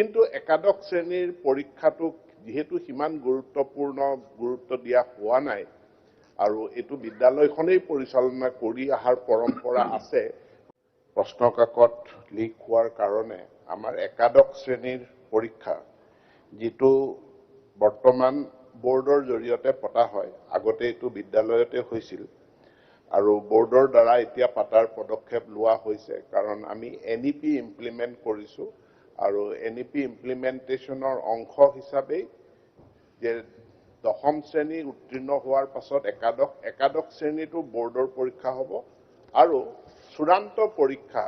কিন্তু একাদশ শ্ৰেণীৰ পৰীক্ষাটোক যেহেতু সিমান গুৰুত্ব দিয়া হোৱা নাই আৰু এটো বিদ্যালয়খনেই পৰিচালনা কৰি আহাৰ পৰম্পৰা আছে প্ৰশ্নকাকত লিক হোৱাৰ কাৰণে আমাৰ একাদশ শ্ৰেণীৰ পৰীক্ষা যেটো বৰ্তমান বোৰ্ডৰ জৰিয়তে পতা হয় আগতে এটো বিদ্যালয়তে হৈছিল আৰু বোৰ্ডৰ দ্বাৰা এতিয়া পাতাৰ পদক্ষেপ লোৱা হৈছে কাৰণ আমি এনইপি ইমপ্লিমেন্ট কৰিছো আৰু এনইপি ইমপ্লিমেন্টেশনৰ অংশ হিচাপে যে দশম শ্ৰেণী উত্তীৰ্ণ হোৱাৰ পাছত একাদশ শ্ৰেণীটো বোৰ্ডৰ পৰীক্ষা হ'ব আৰু চূড়ান্ত পৰীক্ষা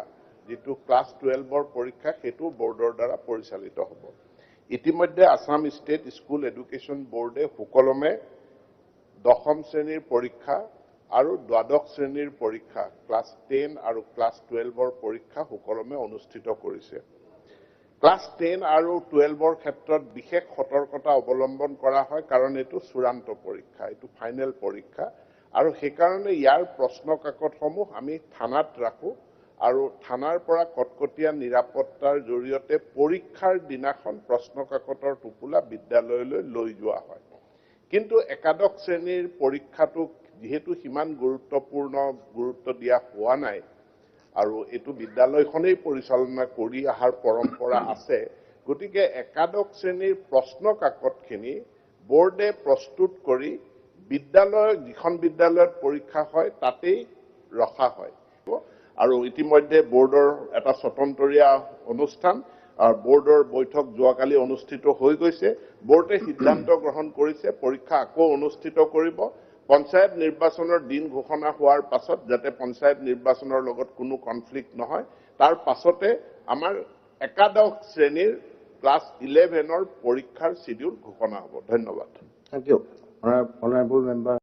যেটো ক্লাস 12ৰ পৰীক্ষা হেতু বোৰ্ডৰ দ্বাৰা পৰিচালিত হ'ব ইতিমধ্যে আসাম স্টেট স্কুল এডুকেশন বোৰ্ডে সুকলমে দশম শ্ৰেণীৰ পৰীক্ষা আৰু দ্বাদশ শ্ৰেণীৰ পৰীক্ষা ক্লাস 10 আৰু ক্লাস 12ৰ পৰীক্ষা সুকলমে অনুষ্ঠিত কৰিছে ক্লাস 10 আৰু 12ৰ ক্ষেত্ৰত বিশেষ সতৰ্কতা অৱলম্বন কৰা হয় কাৰণ এটো চূড়ান্ত পৰীক্ষা এটো ফাইনেল পৰীক্ষা আৰু সেই কাৰণে ইয়াৰ প্ৰশ্নকাকতসমূহ আমি থানাত ৰাখো আৰু থানাৰ পৰা কটকটীয়া নিৰাপত্তাৰ জৰিয়তে পৰীক্ষাৰ দিনাখন প্ৰশ্নকাকতৰ টুকুলা বিদ্যালয়লৈ লৈ যোৱা হয় কিন্তু একাদশ শ্ৰেণীৰ পৰীক্ষাটোক যেহেতু সিমান গুৰুত্ব দিয়া হোৱা নাই আৰু এটো বিদ্যালয়খনেই পৰিচালনা কৰি আহাৰ পৰম্পৰা আছে গতিকে একাদশ শ্ৰেণীৰ প্ৰশ্নকাকতখিনি বোৰ্ডে প্ৰস্তুত কৰি বিদ্যালয় যিখন বিদ্যালয়ত পৰীক্ষা হয় তাতেই ৰখা হয় আৰু ইতিমধ্যে বোৰ্ডৰ এটা স্বতন্ত্ৰীয়া অনুষ্ঠান আৰু বোৰ্ডৰ বৈঠক যোৱাকালি অনুষ্ঠিত হৈ গৈছে বোৰ্ডে সিদ্ধান্ত গ্ৰহণ কৰিছে পৰীক্ষা আকৌ অনুষ্ঠিত কৰিব পঞ্চায়ত নিৰ্বাচনৰ দিন ঘোষণা হোৱাৰ পাছত যাতে পঞ্চায়ত নিৰ্বাচনৰ লগত কোনো কনফ্লিক্ট নহয় তাৰ পাছতে আমাৰ একাদশ শ্ৰেণীৰ ক্লাস 11ৰ পৰীক্ষাৰ শিডিউল ঘোষণা হ'ব ধন্যবাদ Thank you. Honorable member.